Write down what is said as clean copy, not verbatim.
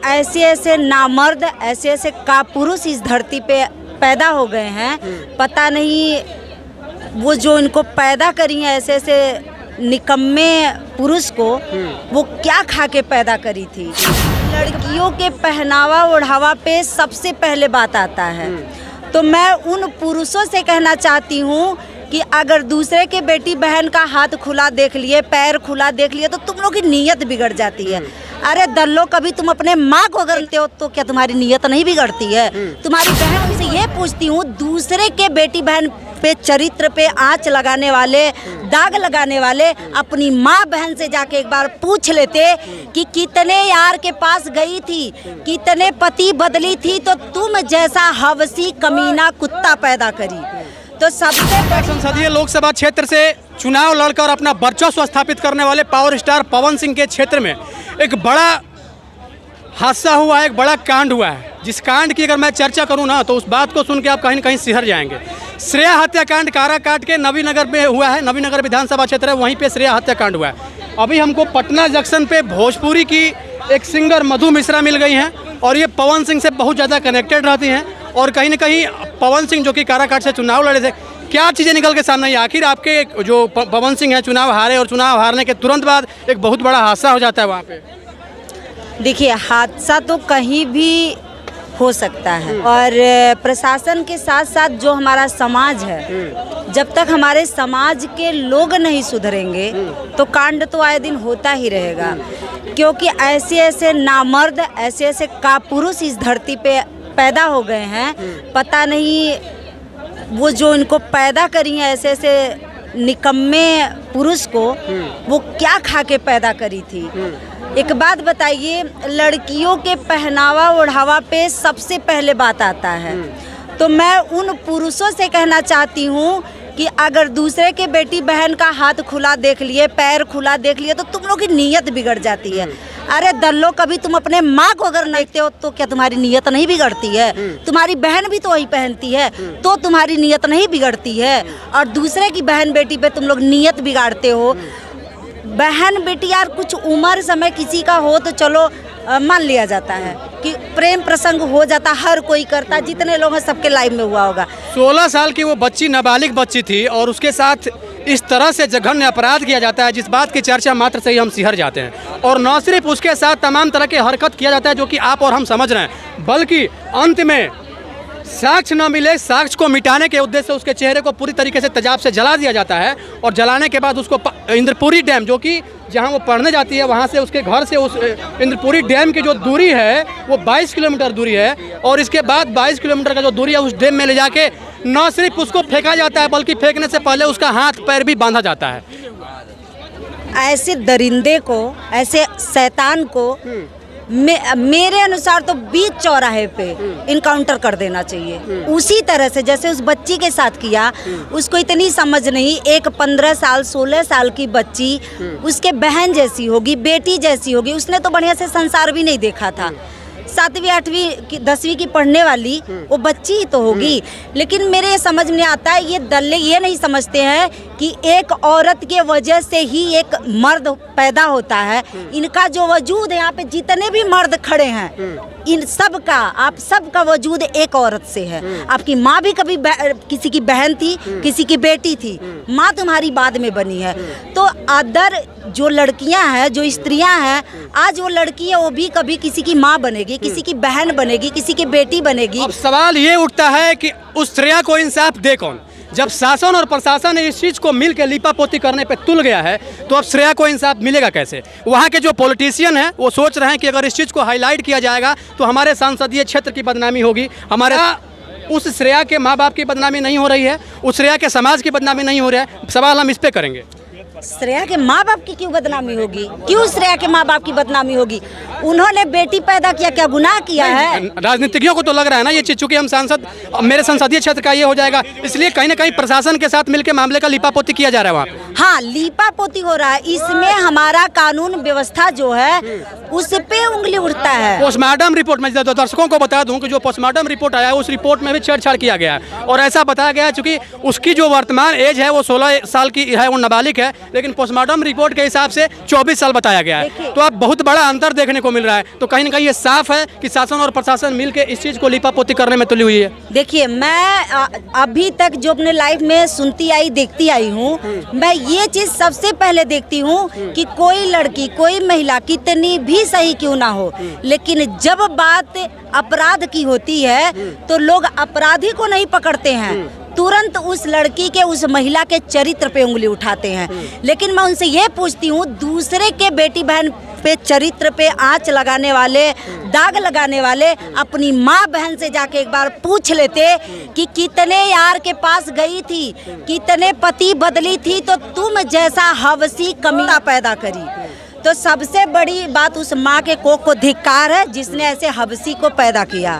ऐसे ऐसे नामर्द, ऐसे ऐसे कापुरुष इस धरती पे पैदा हो गए हैं, पता नहीं वो जो इनको पैदा करी हैं ऐसे ऐसे निकम्मे पुरुष को वो क्या खा के पैदा करी थी। लड़कियों के पहनावा ओढ़ावा पे सबसे पहले बात आता है। तो मैं उन पुरुषों से कहना चाहती हूँ कि अगर दूसरे के बेटी बहन का हाथ खुला देख लिए, पैर खुला देख लिए, तो तुम लोग की नीयत बिगड़ जाती है। अरे दल्लो, कभी तुम अपने माँ को अगरते हो तो क्या तुम्हारी नीयत नहीं बिगड़ती है? तुम्हारी बहन से ये पूछती हूँ, दूसरे के बेटी बहन पे चरित्र पे आँच लगाने वाले, दाग लगाने वाले, अपनी माँ बहन से जाके एक बार पूछ लेते कि कितने यार के पास गई थी, कितने पति बदली थी, तो तुम जैसा हवसी कमीना कुत्ता पैदा करी। तो सबसे संसदीय लोकसभा क्षेत्र से चुनाव लड़कर अपना वर्चस्व स्थापित करने वाले पावर स्टार पवन सिंह के क्षेत्र में एक बड़ा हादसा हुआ है, एक बड़ा कांड हुआ है। जिस कांड की अगर मैं चर्चा करूं ना, तो उस बात को सुन के आप कहीं न कहीं सिहर जाएंगे। श्रेया हत्याकांड काराकाट के नवीनगर में हुआ है। नवीनगर विधानसभा क्षेत्र है, वहीं पे श्रेया हत्याकांड हुआ है। अभी हमको पटना जंक्शन पे भोजपुरी की एक सिंगर मधु मिश्रा मिल गई हैं और ये पवन सिंह से बहुत ज़्यादा कनेक्टेड रहती हैं। और कहीं न कहीं पवन सिंह जो कि काराकाट से चुनाव लड़े थे, क्या चीज़ें निकल के सामने आई? आखिर आपके जो पवन सिंह हैं चुनाव हारे और चुनाव हारने के तुरंत बाद एक बहुत बड़ा हादसा हो जाता है वहाँ पे। देखिए, हादसा तो कहीं भी हो सकता है और प्रशासन के साथ साथ जो हमारा समाज है, जब तक हमारे समाज के लोग नहीं सुधरेंगे तो कांड तो आए दिन होता ही रहेगा। क्योंकि ऐसे ऐसे नामर्द, ऐसे ऐसे कापुरुष इस धरती पे पैदा हो गए हैं, पता नहीं वो जो इनको पैदा करी हैं ऐसे ऐसे निकम्मे पुरुष को वो क्या खा के पैदा करी थी। एक बात बताइए, लड़कियों के पहनावा ओढ़ावा पे सबसे पहले बात आता है। तो मैं उन पुरुषों से कहना चाहती हूँ कि अगर दूसरे के बेटी बहन का हाथ खुला देख लिए, पैर खुला देख लिए, तो तुम लोग की नीयत बिगड़ जाती है। अरे दल्लो, कभी तुम अपने माँ को अगर देखते हो तो क्या तुम्हारी नीयत नहीं बिगड़ती है? तुम्हारी बहन भी तो वही पहनती है, तो तुम्हारी नीयत नहीं बिगड़ती है। और दूसरे की बहन बेटी पे तुम लोग नीयत बिगाड़ते हो। बहन बेटी यार कुछ उम्र समय किसी का हो तो चलो मान लिया जाता है कि प्रेम प्रसंग हो जाता, हर कोई करता, जितने लोग हैं सबके लाइफ में हुआ होगा। 16 साल की वो बच्ची नाबालिग बच्ची थी और उसके साथ इस तरह से जघन्य अपराध किया जाता है, जिस बात की चर्चा मात्र से ही हम सिहर जाते हैं। और न सिर्फ उसके साथ तमाम तरह के हरकत किया जाता है जो कि आप और हम समझ रहे हैं, बल्कि अंत में साक्ष्य न मिले, साक्ष्य को मिटाने के उद्देश्य से उसके चेहरे को पूरी तरीके से तेजाब से जला दिया जाता है। और जलाने के बाद उसको इंद्रपुरी डैम, जो कि जहां वो पढ़ने जाती है, वहां से उसके घर से उस इंद्रपुरी डैम की जो दूरी है वो 22 किलोमीटर दूरी है। और इसके बाद 22 किलोमीटर का जो दूरी है उस डैम में ले जाके न सिर्फ उसको फेंका जाता है, बल्कि फेंकने से पहले उसका हाथ पैर भी बांधा जाता है। ऐसे दरिंदे को, ऐसे शैतान को मेरे अनुसार तो बीच चौराहे पे इनकाउंटर कर देना चाहिए। उसी तरह से जैसे उस बच्ची के साथ किया, उसको इतनी समझ नहीं, एक 15 साल 16 साल की बच्ची उसके बहन जैसी होगी, बेटी जैसी होगी। उसने तो बढ़िया से संसार भी नहीं देखा था। 7वीं 8वीं 10वीं की पढ़ने वाली वो बच्ची ही तो होगी। लेकिन मेरे ये समझ में आता है, ये दल्ले ये नहीं समझते हैं कि एक औरत के वजह से ही एक मर्द पैदा होता है। इनका जो वजूद है, यहाँ पे जितने भी मर्द खड़े हैं, इन सब का, आप सब का वजूद एक औरत से है। आपकी माँ भी कभी किसी की बहन थी, किसी की बेटी थी, माँ तुम्हारी बाद में बनी है। तो अदर जो लड़कियां हैं, जो स्त्रियां हैं, आज वो लड़की है, वो भी कभी किसी की माँ बनेगी, किसी की बहन बनेगी, किसी की बेटी बनेगी। अब सवाल ये उठता है कि उस श्रेया को इंसाफ दे कौन? जब शासन और प्रशासन इस चीज़ को मिल के लीपापोती करने पे तुल गया है, तो अब श्रेया को इंसाफ मिलेगा कैसे? वहाँ के जो पॉलिटिशियन हैं वो सोच रहे हैं कि अगर इस चीज़ को हाईलाइट किया जाएगा तो हमारे संसदीय क्षेत्र की बदनामी होगी, हमारे उस श्रेया के माँ बाप की बदनामी नहीं हो रही है, उस श्रेया के समाज की बदनामी नहीं हो रहा है। सवाल हम इस पे करेंगे, श्रेया के माँ बाप की क्यों बदनामी होगी? क्यों श्रेया के माँ बाप की बदनामी होगी? उन्होंने बेटी पैदा किया, क्या गुनाह किया है? राजनीतिज्ञों को तो लग रहा है ना ये चीज़, चूंकि हम सांसद, मेरे संसदीय क्षेत्र का ये हो जाएगा, इसलिए कहीं ना कहीं प्रशासन के साथ मिलकर मामले का लिपापोती किया जा रहा है वहाँ। हाँ, लीपा पोती हो रहा है। इसमें हमारा कानून व्यवस्था जो है उस पे उंगली उठता है। पोस्टमार्टम रिपोर्ट में दर्शकों को बता दूं कि जो पोस्टमार्टम रिपोर्ट आया है उस रिपोर्ट में भी छेड़छाड़ किया गया है और ऐसा बताया गया है चूंकि उसकी जो वर्तमान एज है वो 16 साल की है, वो नाबालिग है, लेकिन पोस्टमार्टम रिपोर्ट के हिसाब से 24 साल बताया गया है। तो अब बहुत बड़ा अंतर देखने को मिल रहा है। तो कहीं ना कहीं ये साफ है कि शासन और प्रशासन मिलकर इस चीज़ को लीपापोती करने में तुली हुई है। देखिए, मैं अभी तक जो अपने लाइफ में सुनती आई देखती आई हूँ, मैं ये चीज़ सबसे पहले देखती हूँ कि कोई लड़की कोई महिला कितनी भी सही क्यों ना हो, लेकिन जब बात अपराध की होती है तो लोग अपराधी को नहीं पकड़ते हैं, तुरंत उस लड़की के उस महिला के चरित्र पे उंगली उठाते हैं। लेकिन मैं उनसे ये पूछती हूँ, दूसरे के बेटी बहन पे चरित्र पे आंच लगाने वाले, दाग लगाने वाले अपनी माँ बहन से जाके एक बार पूछ लेते कि कितने यार के पास गई थी, कितने पति बदली थी, तो तुम जैसा हवसी कमीना पैदा करी। तो सबसे बड़ी बात उस माँ के कोख को धिक्कार है जिसने ऐसे हवसी को पैदा किया।